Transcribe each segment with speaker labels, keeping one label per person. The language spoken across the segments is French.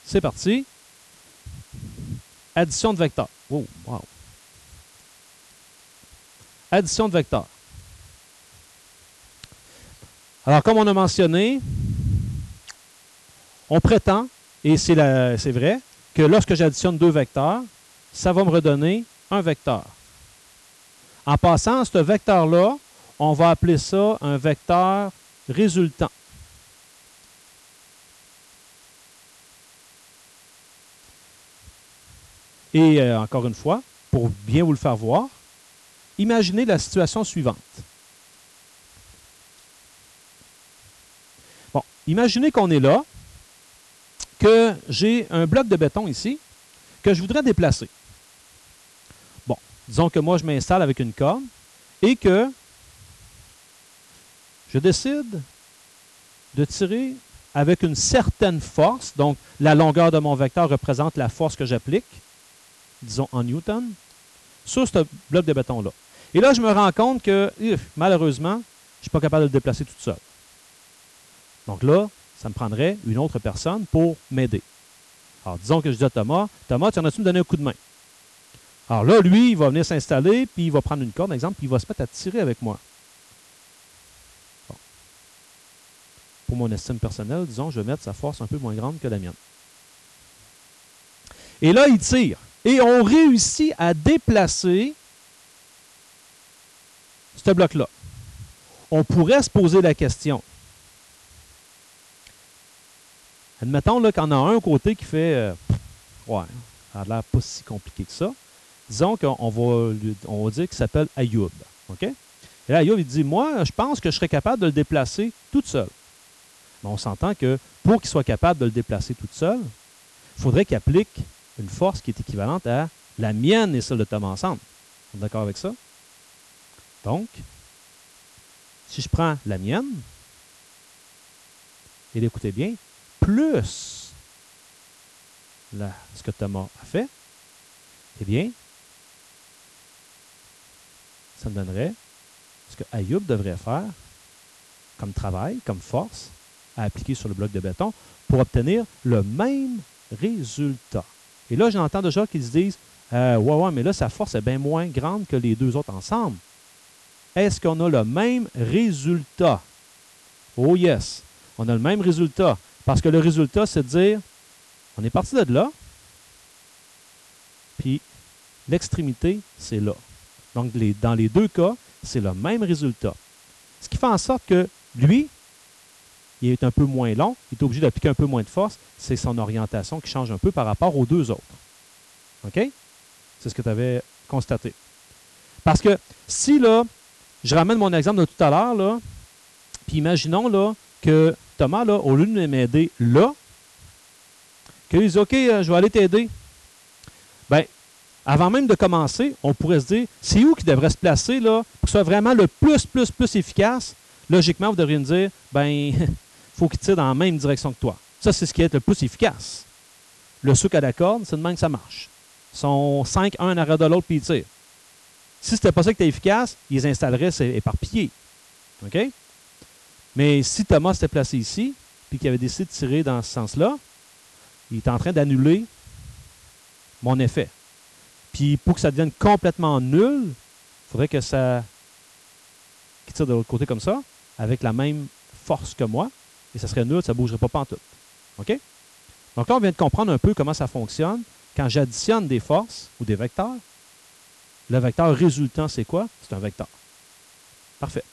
Speaker 1: C'est parti. Addition de vecteurs. Oh, wow. Addition de vecteurs. Alors, comme on a mentionné, on prétend, et c'est vrai, que lorsque j'additionne deux vecteurs, ça va me redonner un vecteur. En passant, ce vecteur-là, on va appeler ça un vecteur résultant. Et encore une fois, pour bien vous le faire voir, imaginez la situation suivante. Bon, imaginez qu'on est là, que j'ai un bloc de béton ici, que je voudrais déplacer. Bon, disons que moi, je m'installe avec une corde et que je décide de tirer avec une certaine force. Donc, la longueur de mon vecteur représente la force que j'applique, disons en newton, sur ce bloc de béton-là. Et là, je me rends compte que, malheureusement, je ne suis pas capable de le déplacer toute seule. Donc là, ça me prendrait une autre personne pour m'aider. Alors, disons que je dis à Thomas, Thomas, tu en as-tu me donner un coup de main? Alors là, lui, il va venir s'installer, puis il va prendre une corde, par exemple, puis il va se mettre à tirer avec moi. Bon. Pour mon estime personnelle, disons, je vais mettre sa force un peu moins grande que la mienne. Et là, il tire. Et on réussit à déplacer ce bloc-là. On pourrait se poser la question. Admettons qu'il y en a un côté qui fait ouais, ça a l'air pas si compliqué que ça. Disons qu'on va dire qu'il s'appelle Ayoub. OK? Et là, Ayoub, il dit, moi, je pense que je serais capable de le déplacer toute seule. Mais on s'entend que pour qu'il soit capable de le déplacer toute seule, il faudrait qu'il applique une force qui est équivalente à la mienne et celle de Thomas ensemble. Vous êtes d'accord avec ça? Donc, si je prends la mienne, et écoutez bien, plus ce que Thomas a fait, eh bien, ça me donnerait ce que Ayoub devrait faire comme travail, comme force, à appliquer sur le bloc de béton pour obtenir le même résultat. Et là, j'entends déjà qu'ils se disent ouais, mais là, sa force est bien moins grande que les deux autres ensemble. Est-ce qu'on a le même résultat? Oh yes, on a le même résultat. Parce que le résultat, c'est de dire, on est parti de là, puis l'extrémité, c'est là. Donc, dans les deux cas, c'est le même résultat. Ce qui fait en sorte que lui, il est un peu moins long, il est obligé d'appliquer un peu moins de force, c'est son orientation qui change un peu par rapport aux deux autres. OK? C'est ce que tu avais constaté. Parce que si, là, je ramène mon exemple de tout à l'heure, là, puis imaginons là, que Thomas, là, au lieu de m'aider là, qu'il dise, OK, je vais aller t'aider. Bien, avant même de commencer, on pourrait se dire, c'est où qui devrait se placer là, pour que ce soit vraiment le plus efficace? Logiquement, vous devriez me dire, ben, il faut qu'il tire dans la même direction que toi. Ça, c'est ce qui est le plus efficace. Le souk à la corde, c'est de même que ça marche. Ils sont 5, un en arrière de l'autre, puis ils tirent. Si ce n'était pas ça qui était efficace, ils les installeraient éparpillés. OK? Mais si Thomas s'était placé ici, puis qu'il avait décidé de tirer dans ce sens-là, il est en train d'annuler mon effet. Puis pour que ça devienne complètement nul, il faudrait que ça qu'il tire de l'autre côté comme ça, avec la même force que moi, et ça serait nul, ça ne bougerait pas pantoute. OK? Donc là, on vient de comprendre un peu comment ça fonctionne. Quand j'additionne des forces ou des vecteurs, le vecteur résultant, c'est quoi? C'est un vecteur. Parfait.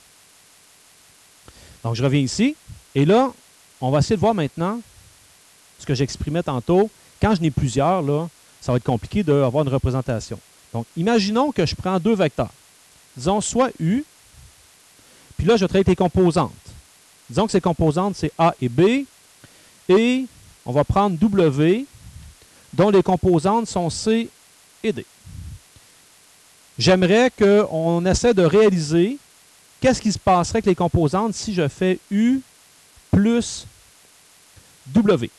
Speaker 1: Donc, je reviens ici. Et là, on va essayer de voir maintenant ce que j'exprimais tantôt. Quand je n'ai plusieurs, là, ça va être compliqué d'avoir une représentation. Donc, imaginons que je prends deux vecteurs. Disons soit U, puis là, je traite les composantes. Disons que ces composantes, c'est A et B. Et on va prendre W, dont les composantes sont C et D. J'aimerais qu'on essaie de réaliser qu'est-ce qui se passerait avec les composantes si je fais U plus W.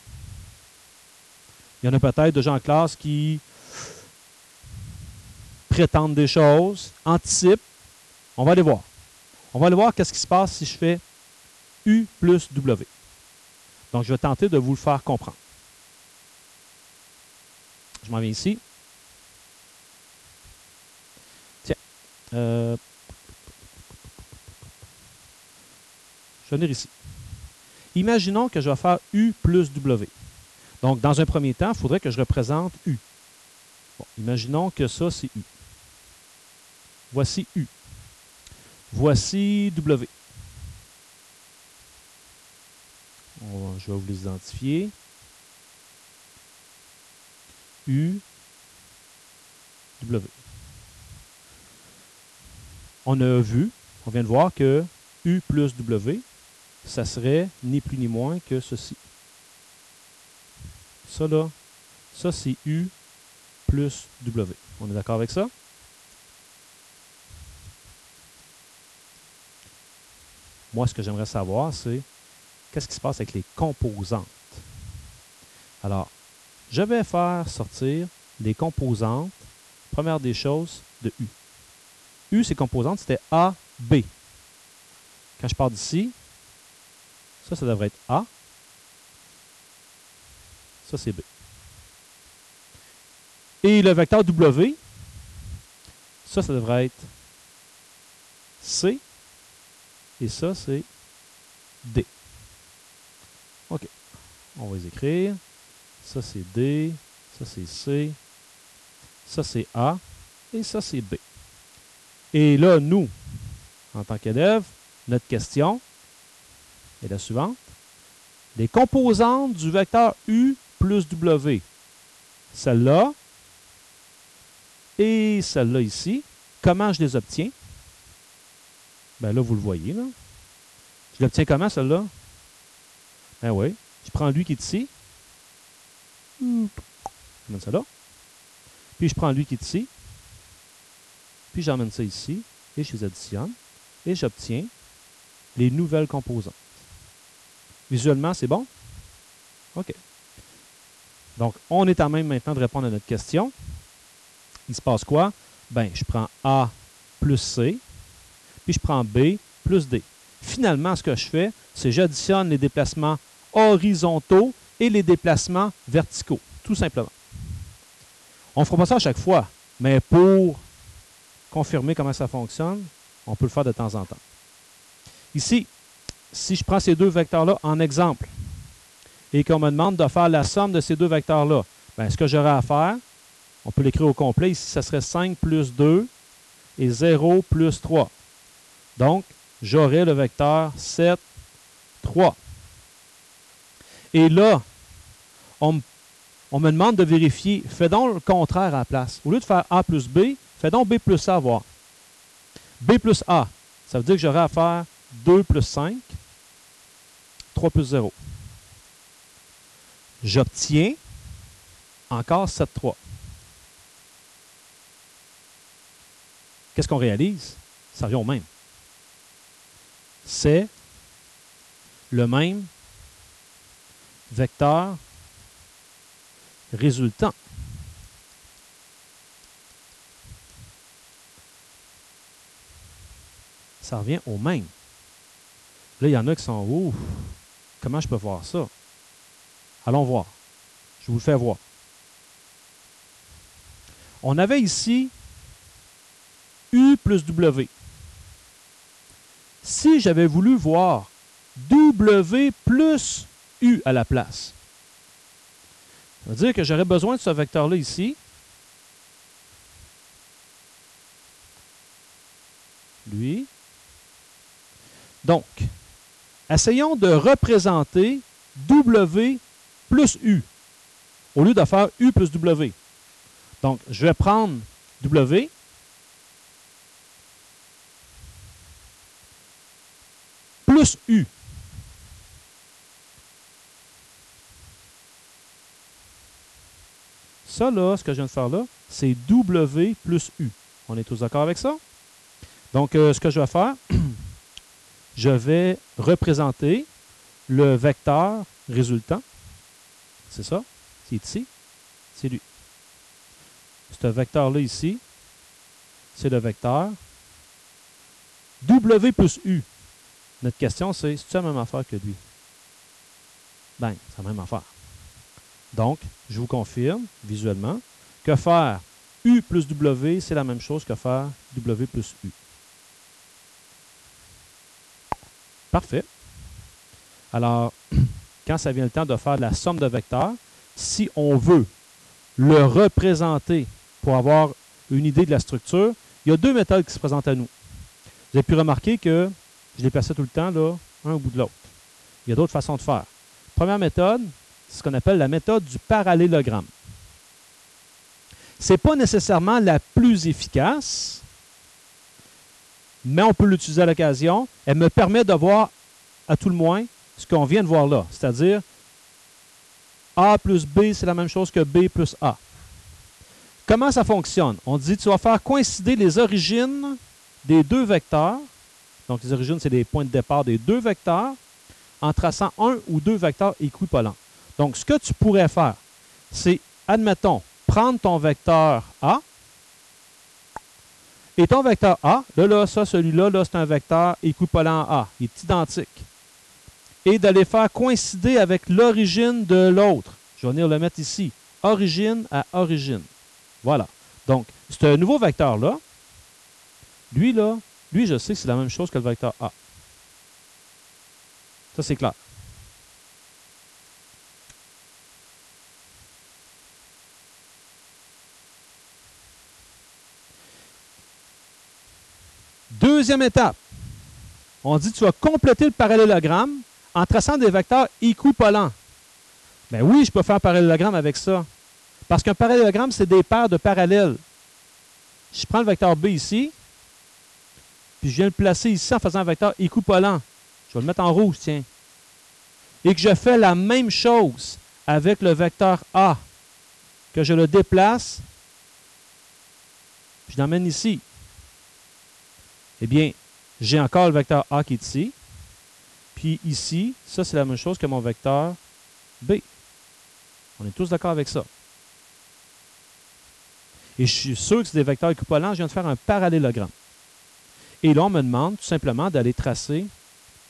Speaker 1: Il y en a peut-être de gens en classe qui prétendent des choses, anticipent. On va aller voir. On va aller voir qu'est-ce qui se passe si je fais U plus W. Donc, je vais tenter de vous le faire comprendre. Je m'en viens ici. Tiens. Je vais venir ici. Imaginons que je vais faire U plus W. Donc, dans un premier temps, il faudrait que je représente U. Bon, imaginons que ça, c'est U. Voici U. Voici W. Je vais vous les identifier. U, W. On a vu, on vient de voir que U plus W, ça serait ni plus ni moins que ceci. Ça là, ça c'est U plus W. On est d'accord avec ça? Moi, ce que j'aimerais savoir, c'est qu'est-ce qui se passe avec les composantes. Alors, je vais faire sortir les composantes, première des choses, de U. U, ses composantes, c'était A, B. Quand je pars d'ici, ça devrait être A. Ça, c'est B. Et le vecteur W, ça devrait être C. Et ça, c'est D. OK. On va les écrire. Ça, c'est D. Ça, c'est C. Ça, c'est A. Et ça, c'est B. Et là, nous, en tant qu'élèves, notre question est la suivante. Les composantes du vecteur U plus W, celle-là et celle-là ici, comment je les obtiens? Ben là, vous le voyez, là. Je l'obtiens comment, celle-là? Ben oui, je prends lui qui est ici. J'emmène ça là. Puis je prends lui qui est ici. Puis j'emmène ça ici. Et je les additionne. Et j'obtiens les nouvelles composantes. Visuellement, c'est bon? OK. Donc, on est à même maintenant de répondre à notre question. Il se passe quoi? Ben, je prends A plus C, puis je prends B plus D. Finalement, ce que je fais, c'est que j'additionne les déplacements horizontaux et les déplacements verticaux, tout simplement. On ne fera pas ça à chaque fois, mais pour confirmer comment ça fonctionne, on peut le faire de temps en temps. Ici, si je prends ces deux vecteurs-là en exemple et qu'on me demande de faire la somme de ces deux vecteurs-là, bien, ce que j'aurai à faire, on peut l'écrire au complet. Ici, ça serait 5 plus 2 et 0 plus 3. Donc, j'aurai le vecteur 7, 3. Et là, on me demande de vérifier. Fais donc le contraire à la place. Au lieu de faire A plus B, fais donc B plus A, voir. B plus A, ça veut dire que j'aurai à faire 2 plus 5, 3 plus 0. J'obtiens encore 7, 3. Qu'est-ce qu'on réalise? Ça revient au même. C'est le même vecteur résultant. Ça revient au même. Là, il y en a qui sont « Ouf, comment je peux voir ça? » Allons voir. Je vous le fais voir. On avait ici U plus W. Si j'avais voulu voir W plus U à la place, ça veut dire que j'aurais besoin de ce vecteur-là ici. Lui. Donc, essayons de représenter W plus U au lieu de faire U plus W. Donc, je vais prendre W plus U. Ça, là, ce que je viens de faire là, c'est W plus U. On est tous d'accord avec ça? Donc, ce que je vais faire, je vais représenter le vecteur résultant. C'est ça, qui est ici. C'est lui. Ce vecteur-là ici, c'est le vecteur W plus U. Notre question, c'est la même affaire que lui? Ben, c'est la même affaire. Donc, je vous confirme visuellement que faire U plus W, c'est la même chose que faire W plus U. Parfait. Alors, quand ça vient le temps de faire la somme de vecteurs, si on veut le représenter pour avoir une idée de la structure, il y a deux méthodes qui se présentent à nous. Vous avez pu remarquer que je les plaçais tout le temps, là, un au bout de l'autre. Il y a d'autres façons de faire. Première méthode, c'est ce qu'on appelle la méthode du parallélogramme. Ce n'est pas nécessairement la plus efficace, mais on peut l'utiliser à l'occasion. Elle me permet de voir, à tout le moins, ce qu'on vient de voir là, c'est-à-dire A plus B, c'est la même chose que B plus A. Comment ça fonctionne? On dit que tu vas faire coïncider les origines des deux vecteurs. Donc, les origines, c'est les points de départ des deux vecteurs en traçant un ou deux vecteurs équivalents. Donc, ce que tu pourrais faire, c'est, admettons, prendre ton vecteur A et ton vecteur A, là, ça, celui-là, là, c'est un vecteur équivalent à A. Il est identique. Et de les faire coïncider avec l'origine de l'autre. Je vais venir le mettre ici. Origine à origine. Voilà. Donc, ce nouveau vecteur-là, lui, je sais que c'est la même chose que le vecteur A. Ça, c'est clair. Deuxième étape. On dit que tu vas compléter le parallélogramme en traçant des vecteurs équivalents. Ben oui, je peux faire un parallélogramme avec ça. Parce qu'un parallélogramme, c'est des paires de parallèles. Je prends le vecteur B ici, puis je viens le placer ici en faisant un vecteur équivalent. Je vais le mettre en rouge, tiens. Et que je fais la même chose avec le vecteur A, que je le déplace, je l'emmène ici. Eh bien, j'ai encore le vecteur A qui est ici. Puis ici, ça, c'est la même chose que mon vecteur B. On est tous d'accord avec ça. Et je suis sûr que c'est des vecteurs équivalents. Je viens de faire un parallélogramme. Et là, on me demande tout simplement d'aller tracer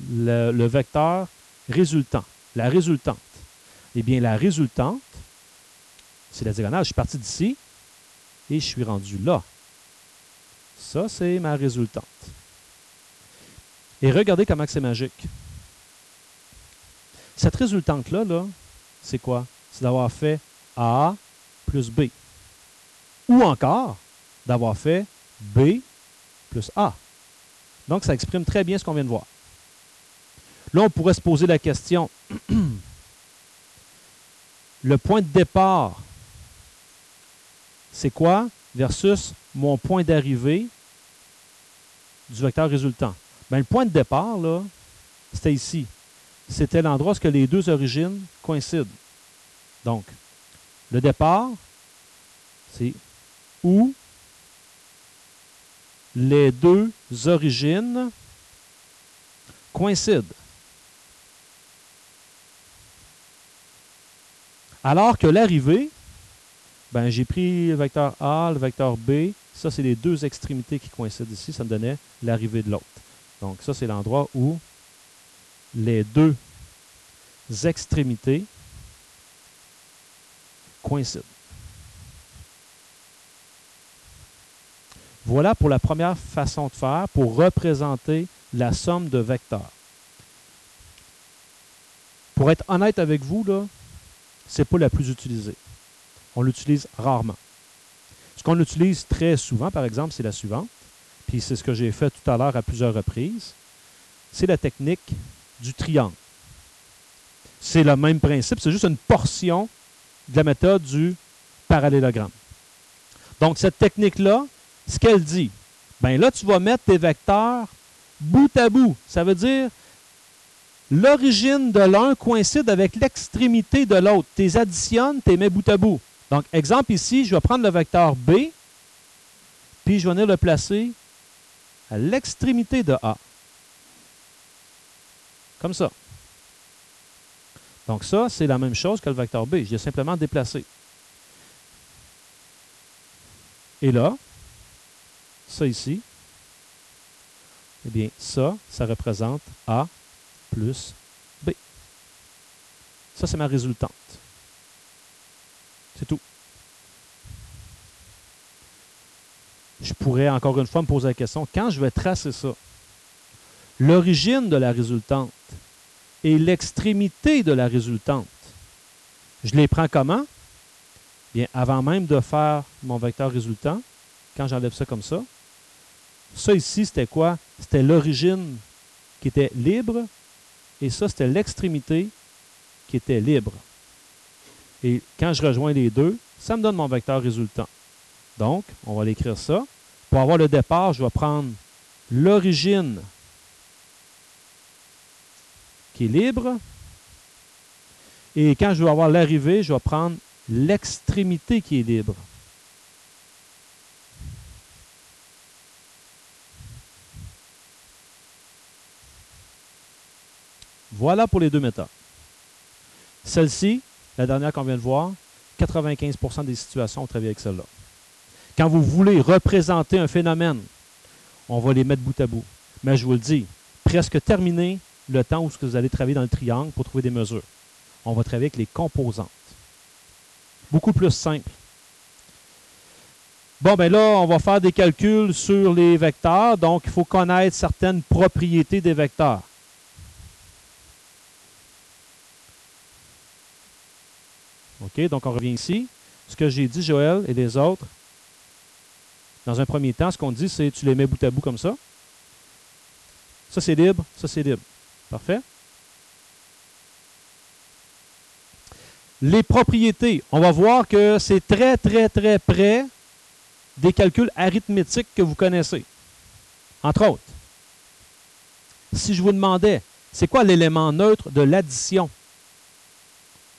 Speaker 1: le vecteur résultant, la résultante. Eh bien, la résultante, c'est la diagonale. Je suis parti d'ici et je suis rendu là. Ça, c'est ma résultante. Et regardez comment c'est magique. Cette résultante-là, c'est quoi? C'est d'avoir fait A plus B. Ou encore, d'avoir fait B plus A. Donc, ça exprime très bien ce qu'on vient de voir. Là, on pourrait se poser la question, le point de départ, c'est quoi versus mon point d'arrivée du vecteur résultant? Bien, le point de départ, là, c'était ici. C'était l'endroit où les deux origines coïncident. Donc, le départ, c'est où les deux origines coïncident. Alors que l'arrivée, ben, j'ai pris le vecteur A, le vecteur B. Ça, c'est les deux extrémités qui coïncident ici. Ça me donnait l'arrivée de l'autre. Donc, ça, c'est l'endroit où les deux extrémités coïncident. Voilà pour la première façon de faire pour représenter la somme de vecteurs. Pour être honnête avec vous, ce n'est pas la plus utilisée. On l'utilise rarement. Ce qu'on utilise très souvent, par exemple, c'est la suivante. Puis c'est ce que j'ai fait tout à l'heure à plusieurs reprises. C'est la technique du triangle. C'est le même principe, c'est juste une portion de la méthode du parallélogramme. Donc, cette technique-là, ce qu'elle dit, bien là, tu vas mettre tes vecteurs bout à bout. Ça veut dire l'origine de l'un coïncide avec l'extrémité de l'autre. Tu les additionnes, tu les mets bout à bout. Donc, exemple ici, je vais prendre le vecteur B, puis je vais venir le placer à l'extrémité de A. Comme ça. Donc ça, c'est la même chose que le vecteur B. Je l'ai simplement déplacé. Et là, ça ici, eh bien, ça représente A plus B. Ça, c'est ma résultante. C'est tout. je pourrais encore une fois me poser la question, quand je vais tracer ça, l'origine de la résultante et l'extrémité de la résultante, je les prends comment? Bien, avant même de faire mon vecteur résultant, quand j'enlève ça comme ça ici, c'était quoi? C'était l'origine qui était libre, et ça, c'était l'extrémité qui était libre. Et quand je rejoins les deux, ça me donne mon vecteur résultant. Donc, on va l'écrire ça. Pour avoir le départ, je vais prendre l'origine qui est libre. Et quand je vais avoir l'arrivée, je vais prendre l'extrémité qui est libre. Voilà pour les deux méthodes. Celle-ci, la dernière qu'on vient de voir, 95% des situations, on travaille avec celle-là. Quand vous voulez représenter un phénomène, on va les mettre bout à bout. Mais je vous le dis, presque terminé le temps où vous allez travailler dans le triangle pour trouver des mesures. On va travailler avec les composantes. Beaucoup plus simple. Bon, ben là, on va faire des calculs sur les vecteurs. Donc, il faut connaître certaines propriétés des vecteurs. OK, donc on revient ici. Ce que j'ai dit, Joël et les autres, dans un premier temps, ce qu'on dit, c'est tu les mets bout à bout comme ça. Ça, c'est libre, ça, c'est libre. Parfait. Les propriétés, on va voir que c'est très, très, très près des calculs arithmétiques que vous connaissez. Entre autres, si je vous demandais, c'est quoi l'élément neutre de l'addition?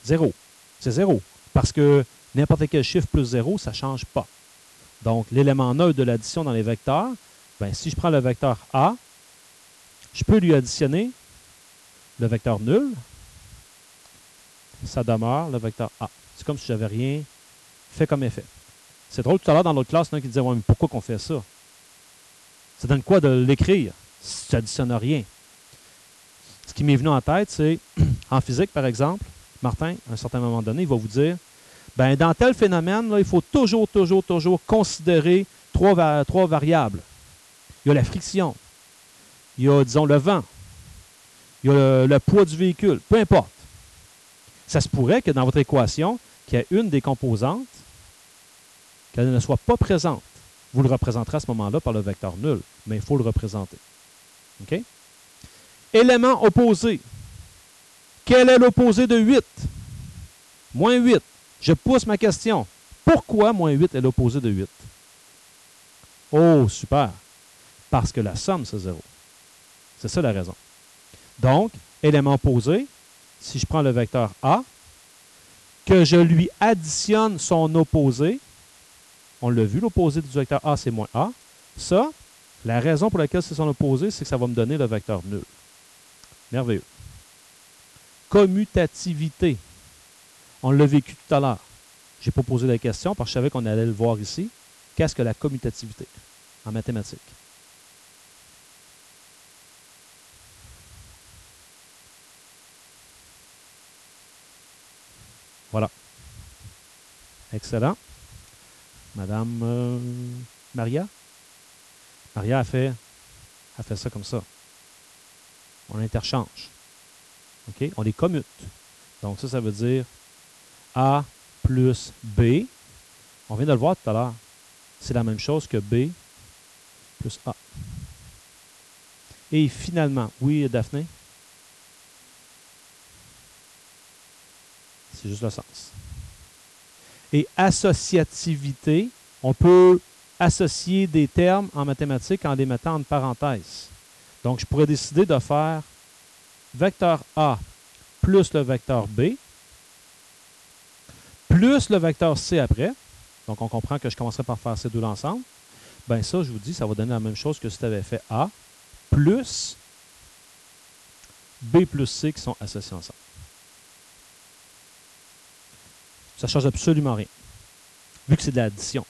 Speaker 1: 0. C'est 0. Parce que n'importe quel chiffre plus 0, ça ne change pas. Donc, l'élément neutre de l'addition dans les vecteurs, ben, si je prends le vecteur A, je peux lui additionner le vecteur nul. Ça demeure le vecteur A. C'est comme si je n'avais rien fait comme effet. C'est drôle, tout à l'heure, dans l'autre classe, il y en a qui disaient « Ouais, mais pourquoi qu'on fait ça? Ça donne quoi de l'écrire si tu n'additionnes rien? » Ce qui m'est venu en tête, c'est, en physique, par exemple, Martin, à un certain moment donné, il va vous dire ben, dans tel phénomène, là, il faut toujours considérer trois variables. Il y a la friction, il y a, disons, le vent, il y a le poids du véhicule, peu importe. Ça se pourrait que dans votre équation, qu'il y ait une des composantes, qu'elle ne soit pas présente. Vous le représenterez à ce moment-là par le vecteur nul, mais il faut le représenter. OK? Élément opposé. Quel est l'opposé de 8? Moins 8. Je pousse ma question. Pourquoi moins 8 est l'opposé de 8? Oh, super. Parce que la somme, c'est 0. C'est ça la raison. Donc, élément opposé, si je prends le vecteur A, que je lui additionne son opposé, on l'a vu, l'opposé du vecteur A, c'est moins A. Ça, la raison pour laquelle c'est son opposé, c'est que ça va me donner le vecteur nul. Merveilleux. Commutativité. On l'a vécu tout à l'heure. Je n'ai pas posé la question parce que je savais qu'on allait le voir ici. Qu'est-ce que la commutativité en mathématiques? Voilà. Excellent. Madame Maria? Maria a fait ça comme ça. On interchange. OK? On les commute. Donc ça veut dire A plus B. On vient de le voir tout à l'heure. C'est la même chose que B plus A. Et finalement, oui, Daphné? C'est juste le sens. Et associativité, on peut associer des termes en mathématiques en les mettant en parenthèses. Donc, je pourrais décider de faire vecteur A plus le vecteur B, plus le vecteur C après. Donc, on comprend que je commencerai par faire ces deux-là ensemble. Bien, ça, je vous dis, ça va donner la même chose que si tu avais fait A plus B plus C qui sont associés ensemble. Ça ne change absolument rien, vu que c'est de l'addition.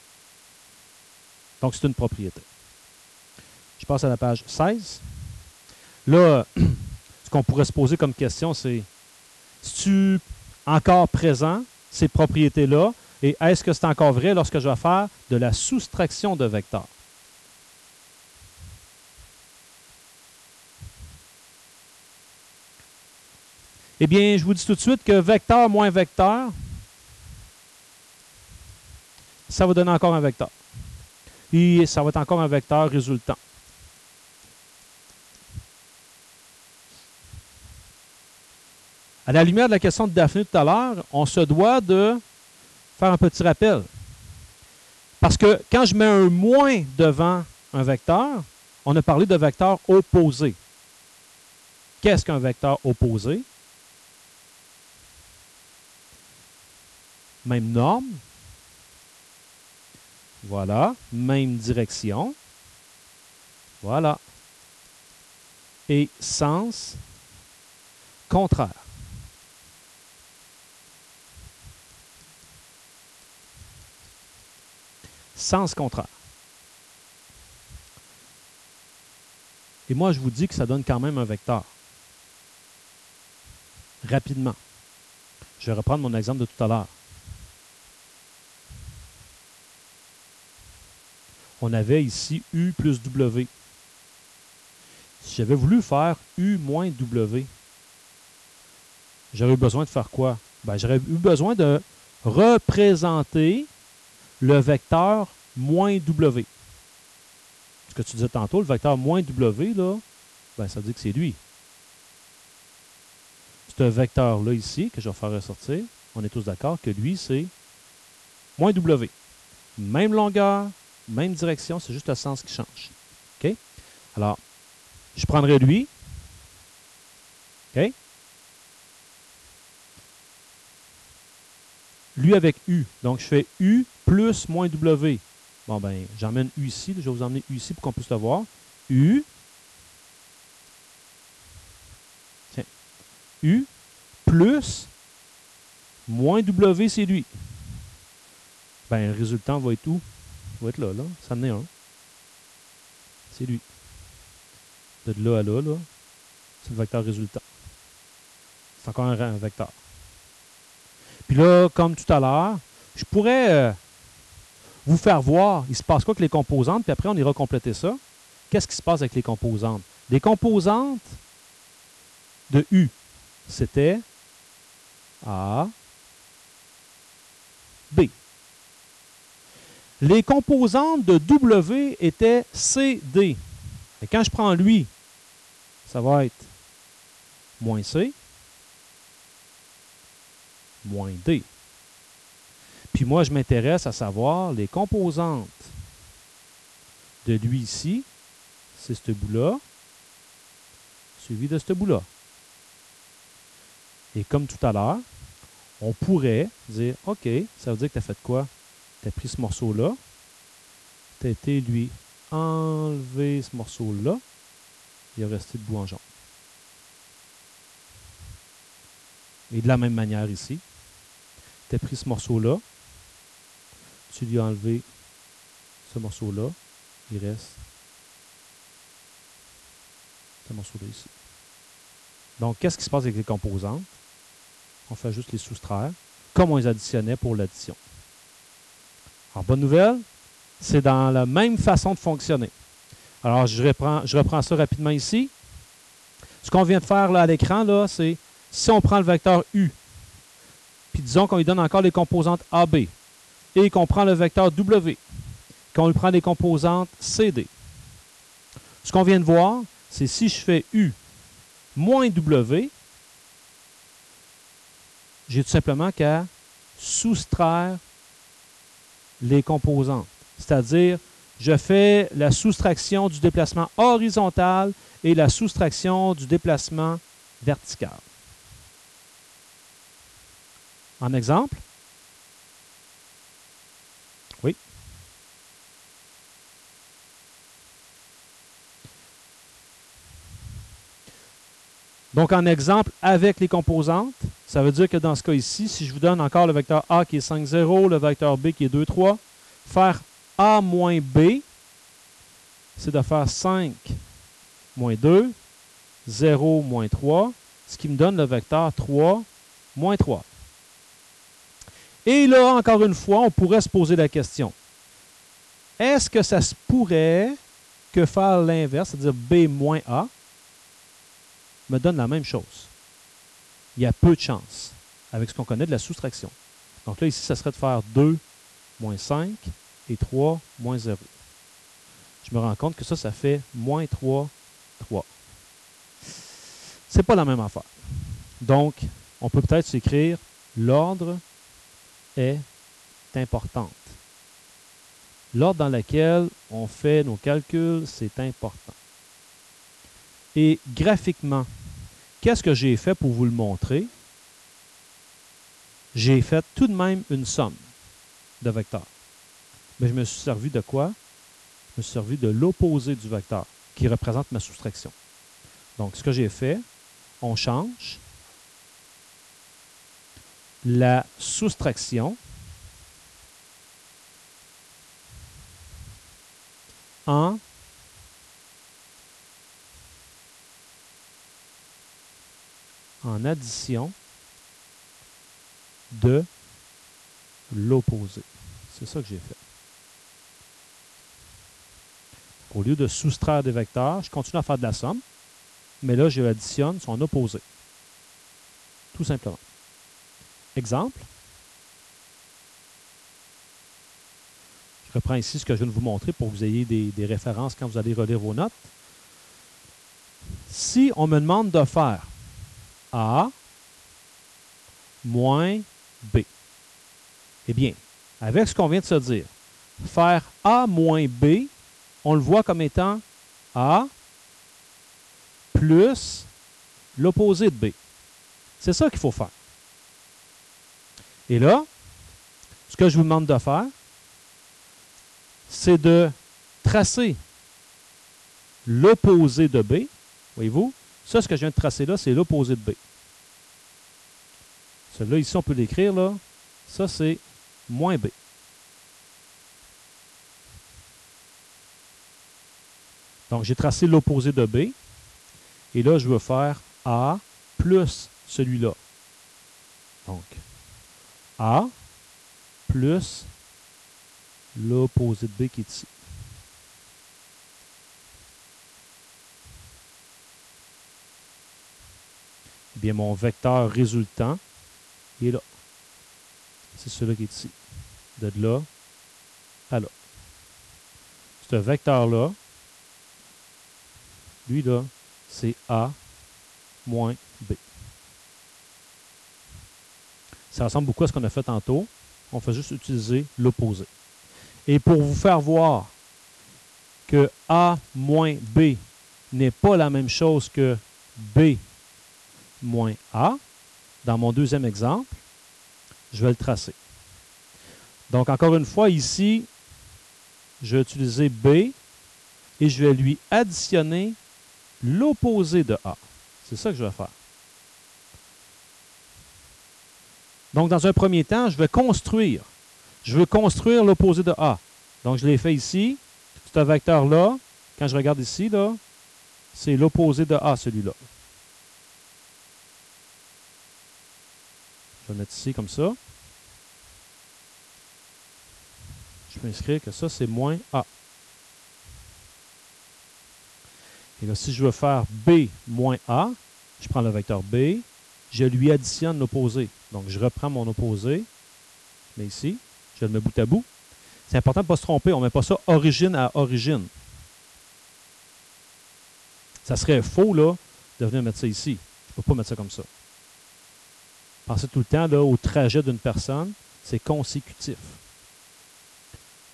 Speaker 1: Donc, c'est une propriété. Je passe à la page 16. Là, ce qu'on pourrait se poser comme question, c'est est-ce encore présent, ces propriétés-là, et est-ce que c'est encore vrai lorsque je vais faire de la soustraction de vecteurs? Eh bien, je vous dis tout de suite que vecteur moins vecteur, ça va donner encore un vecteur. Et ça va être encore un vecteur résultant. À la lumière de la question de Daphné tout à l'heure, on se doit de faire un petit rappel. Parce que quand je mets un moins devant un vecteur, on a parlé de vecteur opposé. Qu'est-ce qu'un vecteur opposé? Même norme. Voilà. Même direction. Voilà. Et sens contraire. Sens contraire. Et moi, je vous dis que ça donne quand même un vecteur. Rapidement. Je vais reprendre mon exemple de tout à l'heure. On avait ici U plus W. Si j'avais voulu faire U moins W, j'aurais eu besoin de faire quoi? Ben, j'aurais eu besoin de représenter le vecteur moins W. Ce que tu disais tantôt, le vecteur moins W, là, ben, ça veut dire que c'est lui. C'est un vecteur-là ici, que je vais faire ressortir. On est tous d'accord que lui, c'est moins W. Même longueur, même direction, c'est juste le sens qui change. OK? Alors, je prendrai lui. OK? Lui avec U. Donc, je fais U plus moins W. Bon, ben, j'emmène U ici. Je vais vous emmener U ici pour qu'on puisse le voir. U. Tiens. U plus moins W, c'est lui. Ben, le résultant va être où? Il va être là, là. Ça en est un. C'est lui. De là à là, là, c'est le vecteur résultant. C'est encore un vecteur. Puis là, comme tout à l'heure, je pourrais vous faire voir, il se passe quoi avec les composantes, puis après, on ira compléter ça. Qu'est-ce qui se passe avec les composantes? Les composantes de U, c'était A, B. Les composantes de W étaient C, D. Et quand je prends lui, ça va être moins C, moins D. Puis moi, je m'intéresse à savoir les composantes de lui ici, c'est ce bout-là, suivi de ce bout-là. Et comme tout à l'heure, on pourrait dire, OK, ça veut dire que tu as fait quoi? Tu as pris ce morceau-là, tu as été lui enlever ce morceau-là, il est resté debout en jaune. Et de la même manière ici, tu as pris ce morceau-là, tu lui as enlevé ce morceau-là, il reste ce morceau-là ici. Donc, qu'est-ce qui se passe avec les composantes? On fait juste les soustraire, comme on les additionnait pour l'addition. Alors, bonne nouvelle, c'est dans la même façon de fonctionner. Alors, je reprends ça rapidement ici. Ce qu'on vient de faire là, à l'écran, là, c'est si on prend le vecteur U, puis disons qu'on lui donne encore les composantes AB, et qu'on prend le vecteur W, qu'on lui prend les composantes CD. Ce qu'on vient de voir, c'est si je fais U moins W, j'ai tout simplement qu'à soustraire les composantes. C'est-à-dire, je fais la soustraction du déplacement horizontal et la soustraction du déplacement vertical. En exemple? Oui. Donc, en exemple, avec les composantes, ça veut dire que dans ce cas ici, si je vous donne encore le vecteur A qui est 5, 0, le vecteur B qui est 2, 3, faire A moins B, c'est de faire 5 moins 2, 0 moins 3, ce qui me donne le vecteur 3 moins 3. Et là, encore une fois, on pourrait se poser la question. Est-ce que ça se pourrait que faire l'inverse, c'est-à-dire B moins A, me donne la même chose? il y a peu de chances avec ce qu'on connaît de la soustraction. Donc là, ici, ça serait de faire 2 moins 5 et 3 moins 0. Je me rends compte que ça fait moins 3, 3. Ce n'est pas la même affaire. Donc, on peut peut-être s'écrire l'ordre est importante. L'ordre dans lequel on fait nos calculs, c'est important. Et graphiquement, qu'est-ce que j'ai fait pour vous le montrer? J'ai fait tout de même une somme de vecteurs. Mais je me suis servi de quoi? Je me suis servi de l'opposé du vecteur, qui représente ma soustraction. Donc, ce que j'ai fait, on change la soustraction en addition de l'opposé. C'est ça que j'ai fait. Au lieu de soustraire des vecteurs, je continue à faire de la somme, mais là, je additionne son opposé. Tout simplement. Exemple. Je reprends ici ce que je viens de vous montrer pour que vous ayez des références quand vous allez relire vos notes. Si on me demande de faire A moins B, eh bien, avec ce qu'on vient de se dire, faire A moins B, on le voit comme étant A plus l'opposé de B. C'est ça qu'il faut faire. Et là, ce que je vous demande de faire, c'est de tracer l'opposé de B. Voyez-vous? Ça, ce que je viens de tracer là, c'est l'opposé de B. Celui-là, ici, on peut l'écrire, là. Ça, c'est moins B. Donc, j'ai tracé l'opposé de B. Et là, je veux faire A plus celui-là. Donc, A plus l'opposé de B qui est ici. Eh bien, mon vecteur résultant, il est là. C'est celui qui est ici. De là à là. Ce vecteur-là, lui, là, c'est A moins B. Ça ressemble beaucoup à ce qu'on a fait tantôt. On fait juste utiliser l'opposé. Et pour vous faire voir que A moins B n'est pas la même chose que B moins A, dans mon deuxième exemple, je vais le tracer. Donc, encore une fois, ici, je vais utiliser B et je vais lui additionner l'opposé de A. C'est ça que je vais faire. Donc, dans un premier temps, je vais construire. Je veux construire l'opposé de A. Donc, je l'ai fait ici. Ce vecteur-là, quand je regarde ici, là, c'est l'opposé de A, celui-là. Je vais le mettre ici comme ça. Je peux inscrire que ça, c'est moins A. Et là, si je veux faire B moins A, je prends le vecteur B, je lui additionne l'opposé. Donc, je reprends mon opposé, je mets ici, je le mets bout à bout. C'est important de ne pas se tromper, on ne met pas ça origine à origine. Ça serait faux, là, de venir mettre ça ici. Je ne peux pas mettre ça comme ça. Pensez tout le temps là, au trajet d'une personne, c'est consécutif.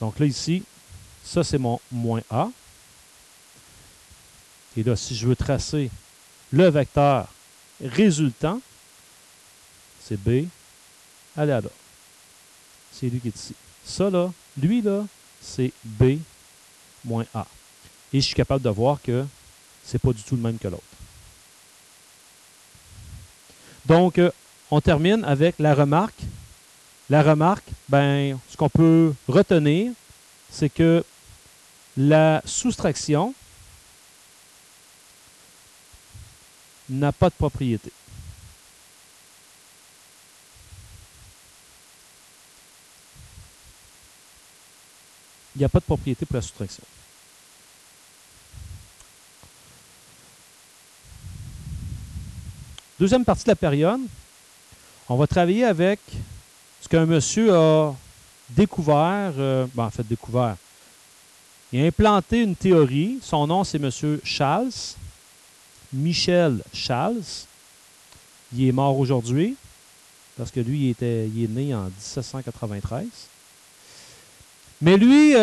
Speaker 1: Donc là, ici, ça, c'est mon moins A. Et là, si je veux tracer le vecteur résultant, c'est B, allez à là. C'est lui qui est ici. Ça, là, lui, là, c'est B moins A. Et je suis capable de voir que ce n'est pas du tout le même que l'autre. Donc, on termine avec la remarque. La remarque, ben, ce qu'on peut retenir, c'est que la soustraction n'a pas de propriété. Il n'y a pas de propriété pour la soustraction. Deuxième partie de la période, on va travailler avec ce qu'un monsieur a découvert, en fait découvert. Il a implanté une théorie. Son nom, c'est M. Charles, Michel Charles. Il est mort aujourd'hui, parce que lui, il est né en 1793. Mais lui,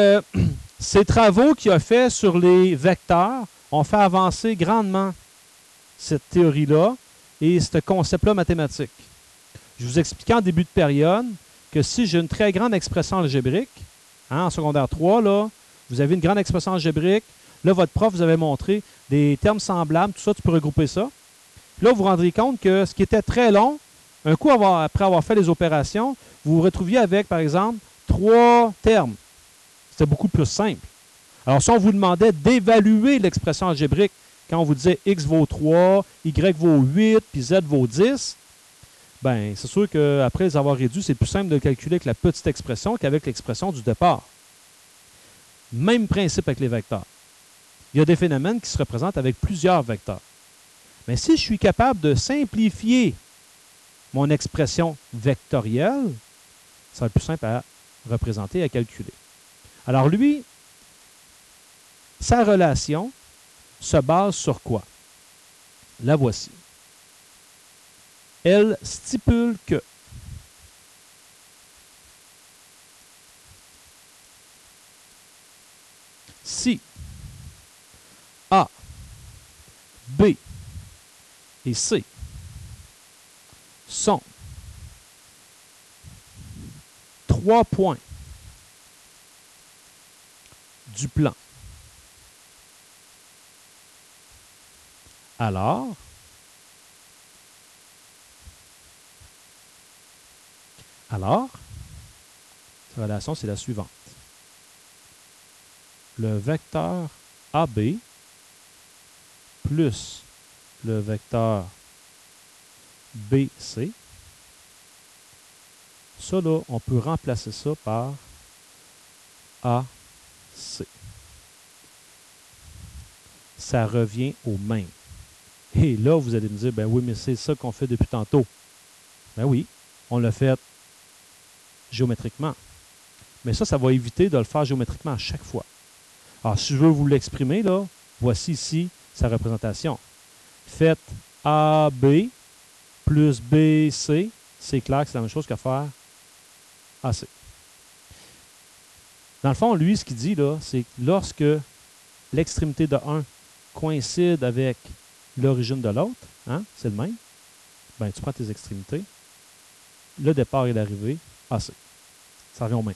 Speaker 1: ses travaux qu'il a fait sur les vecteurs ont fait avancer grandement cette théorie-là et ce concept-là mathématique. Je vous expliquais en début de période que si j'ai une très grande expression algébrique, en secondaire 3, là, vous avez une grande expression algébrique, là, votre prof vous avait montré des termes semblables, tout ça, tu peux regrouper ça. Là, vous vous rendrez compte que ce qui était très long, un coup après avoir fait les opérations, vous vous retrouviez avec, par exemple, 3 termes. C'était beaucoup plus simple. Alors, si on vous demandait d'évaluer l'expression algébrique, quand on vous disait x vaut 3, y vaut 8, puis z vaut 10, bien, c'est sûr qu'après les avoir réduits, c'est plus simple de calculer avec la petite expression qu'avec l'expression du départ. Même principe avec les vecteurs. Il y a des phénomènes qui se représentent avec plusieurs vecteurs. Mais si je suis capable de simplifier mon expression vectorielle, ça va être plus simple à représenter et à calculer. Alors lui, sa relation se base sur quoi? La voici. Elle stipule que si A, B et C sont 3 points du plan, alors sa relation, c'est la suivante. Le vecteur AB plus le vecteur BC, ça là, on peut remplacer ça par AC. Ça revient au même. Et là, vous allez me dire, ben oui, mais c'est ça qu'on fait depuis tantôt. Ben oui, on l'a fait géométriquement. Mais ça va éviter de le faire géométriquement à chaque fois. Alors, si je veux vous l'exprimer, là, voici ici sa représentation. Faites AB plus BC, c'est clair que c'est la même chose qu'à faire AC. Dans le fond, lui, ce qu'il dit, là, c'est que lorsque l'extrémité de 1 coïncide avec l'origine de l'autre, hein, c'est le même, ben, tu prends tes extrémités, le départ et l'arrivée, AC. Ça revient au même.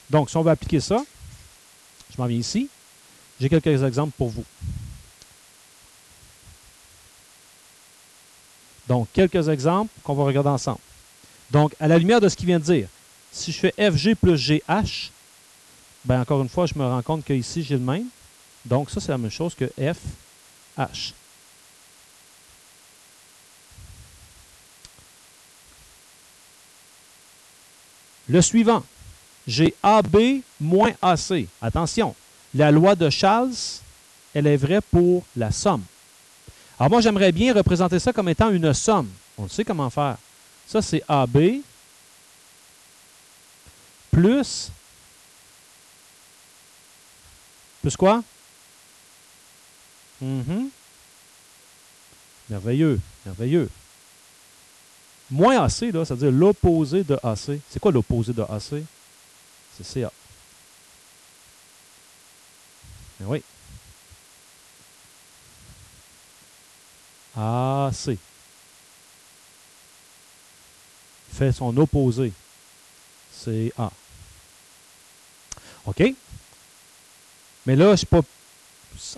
Speaker 1: Donc, si on veut appliquer ça, je m'en viens ici. J'ai quelques exemples pour vous. Donc, quelques exemples qu'on va regarder ensemble. Donc, à la lumière de ce qu'il vient de dire, si je fais FG plus GH, ben encore une fois, je me rends compte qu'ici, j'ai le même. Donc, ça, c'est la même chose que FH. Le suivant, j'ai AB moins AC. Attention, la loi de Charles, elle est vraie pour la somme. Alors moi, j'aimerais bien représenter ça comme étant une somme. On sait comment faire. Ça, c'est AB plus quoi? Merveilleux, merveilleux. Moins AC, là, ça veut dire l'opposé de AC. C'est quoi l'opposé de AC? C'est CA. Ben oui. AC. Fait son opposé. CA. OK? Mais là, je ne suis pas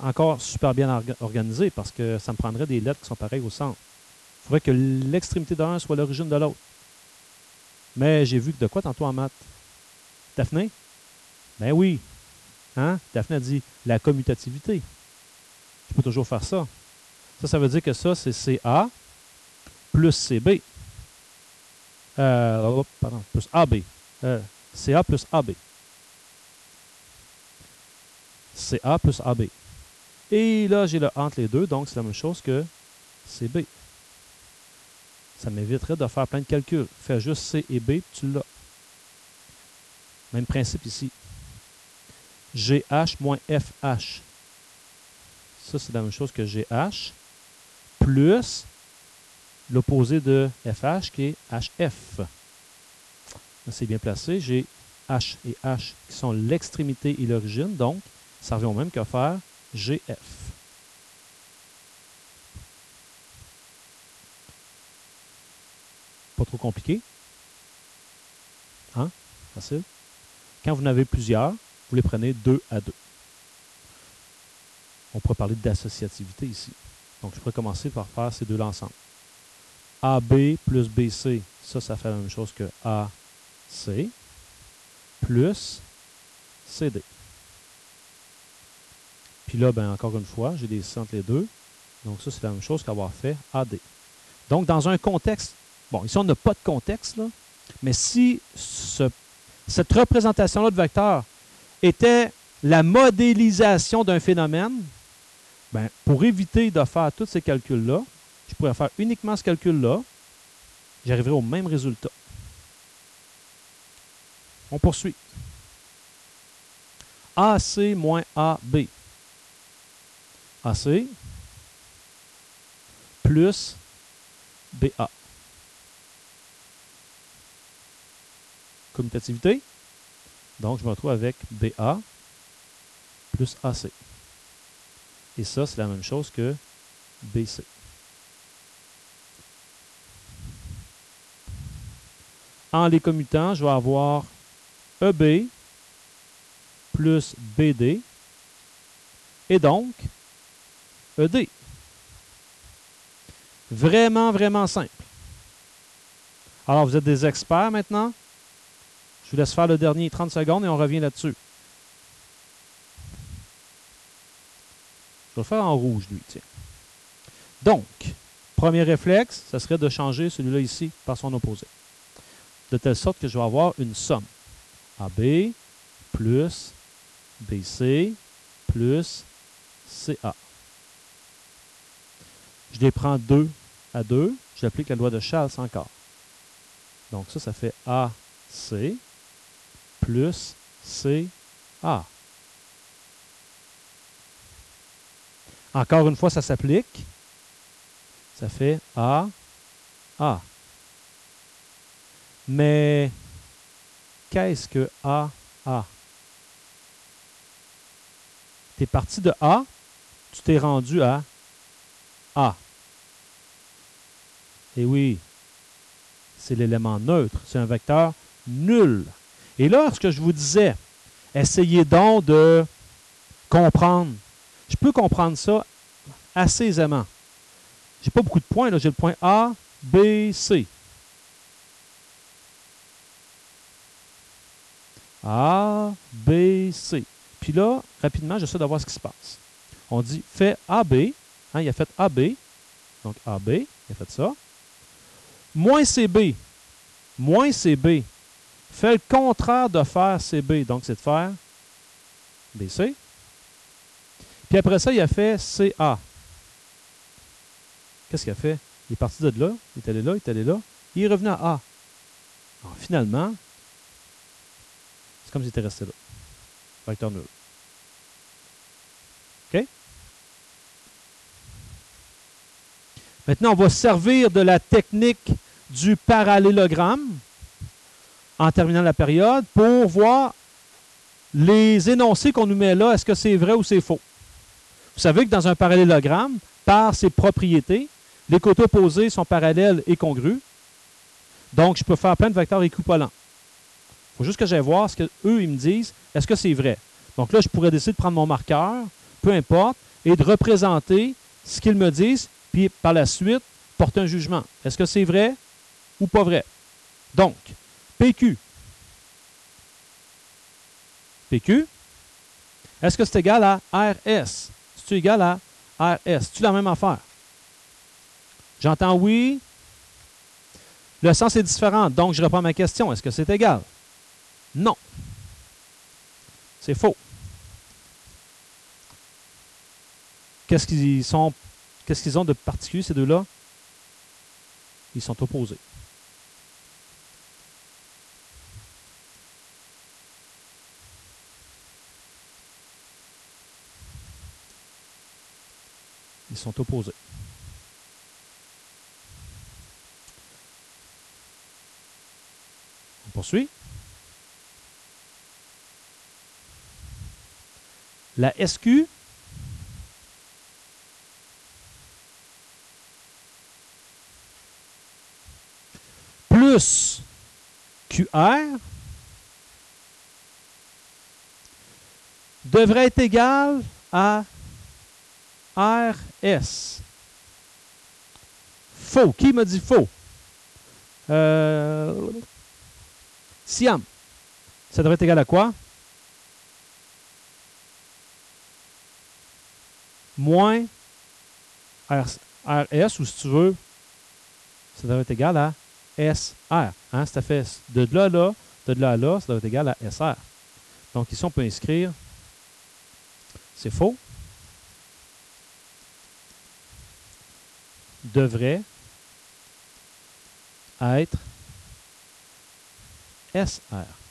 Speaker 1: encore super bien organisé parce que ça me prendrait des lettres qui sont pareilles au centre. Il faudrait que l'extrémité d'un soit l'origine de l'autre. Mais j'ai vu que de quoi tantôt en maths? Daphné? Ben oui. Hein? Daphné a dit la commutativité. Je peux toujours faire ça. Ça veut dire que ça, c'est CA plus CB. Pardon, plus AB. CA plus AB. CA plus AB. Et là, j'ai le entre les deux, donc c'est la même chose que CB. Ça m'éviterait de faire plein de calculs. Fais juste C et B, tu l'as. Même principe ici. GH moins FH. Ça, c'est la même chose que GH, plus l'opposé de FH qui est HF. C'est bien placé. J'ai H et H qui sont l'extrémité et l'origine. Donc, ça revient au même que faire GF. Pas trop compliqué. Hein? Facile. Quand vous en avez plusieurs, vous les prenez 2 à 2. On pourrait parler d'associativité ici. Donc, je pourrais commencer par faire ces deux-là ensemble. AB plus BC, ça fait la même chose que AC plus CD. Puis là, ben, encore une fois, j'ai des C entre les deux. Donc, ça, c'est la même chose qu'avoir fait AD. Donc, dans un contexte, bon, ici, on n'a pas de contexte, là, mais si cette représentation-là de vecteur était la modélisation d'un phénomène, ben, pour éviter de faire tous ces calculs-là, je pourrais faire uniquement ce calcul-là, j'arriverai au même résultat. On poursuit. AC moins AB. AC plus BA. Commutativité. Donc, je me retrouve avec BA plus AC. Et ça, c'est la même chose que BC. En les commutant, je vais avoir EB plus BD et donc ED. Vraiment, vraiment simple. Alors, vous êtes des experts maintenant. Je vous laisse faire le dernier 30 secondes et on revient là-dessus. Je vais le faire en rouge, lui. Tiens. Donc, premier réflexe, ce serait de changer celui-là ici par son opposé. De telle sorte que je vais avoir une somme. AB plus BC plus CA. Je les prends 2 à 2. J'applique la loi de Charles encore. Donc ça fait AC plus CA. Encore une fois, ça s'applique. Ça fait A. Mais qu'est-ce que A? Tu es parti de A, tu t'es rendu à A. Et oui, c'est l'élément neutre. C'est un vecteur nul. Et là, ce que je vous disais, essayez donc de comprendre. Je peux comprendre ça assez aisément. J'ai pas beaucoup de points, là. J'ai le point A, B, C. A, B, C. Puis là, rapidement, j'essaie de voir ce qui se passe. On dit fait AB. Hein, il a fait AB. Donc AB, il a fait ça. Moins CB. Moins CB. Fait le contraire de faire CB. Donc, c'est de faire BC. Puis après ça, il a fait CA. Qu'est-ce qu'il a fait? Il est parti de là, il est allé là, il est allé là. Il est revenu à A. Alors, finalement, c'est comme s'il était resté là. Vecteur nul. OK? Maintenant, on va servir de la technique du parallélogramme en terminant la période pour voir les énoncés qu'on nous met là, est-ce que c'est vrai ou c'est faux? Vous savez que dans un parallélogramme, par ses propriétés, les côtés opposés sont parallèles et congrus. Donc, je peux faire plein de vecteurs équivalents. Il faut juste que j'aille voir ce qu'eux, ils me disent. Est-ce que c'est vrai? Donc là, je pourrais décider de prendre mon marqueur, peu importe, et de représenter ce qu'ils me disent, puis par la suite, porter un jugement. Est-ce que c'est vrai ou pas vrai? Donc, PQ. PQ, est-ce que c'est égal à RS? C'est-tu égal à RS? C'est-tu la même affaire? J'entends oui. Le sens est différent, donc je reprends ma question. Est-ce que c'est égal? Non. C'est faux. Qu'est-ce qu'ils ont de particulier, ces deux-là? Ils sont opposés. Ils sont opposés. On poursuit. La SQ plus QR devrait être égal à RS. Faux. Qui m'a dit faux? Siam. Ça devrait être égal à quoi? Moins RS, ou si tu veux, ça devrait être égal à SR. Hein? Ça fait de là à là, de là à là, ça devrait être égal à SR. Donc ici, on peut inscrire, c'est faux, devrait être SR.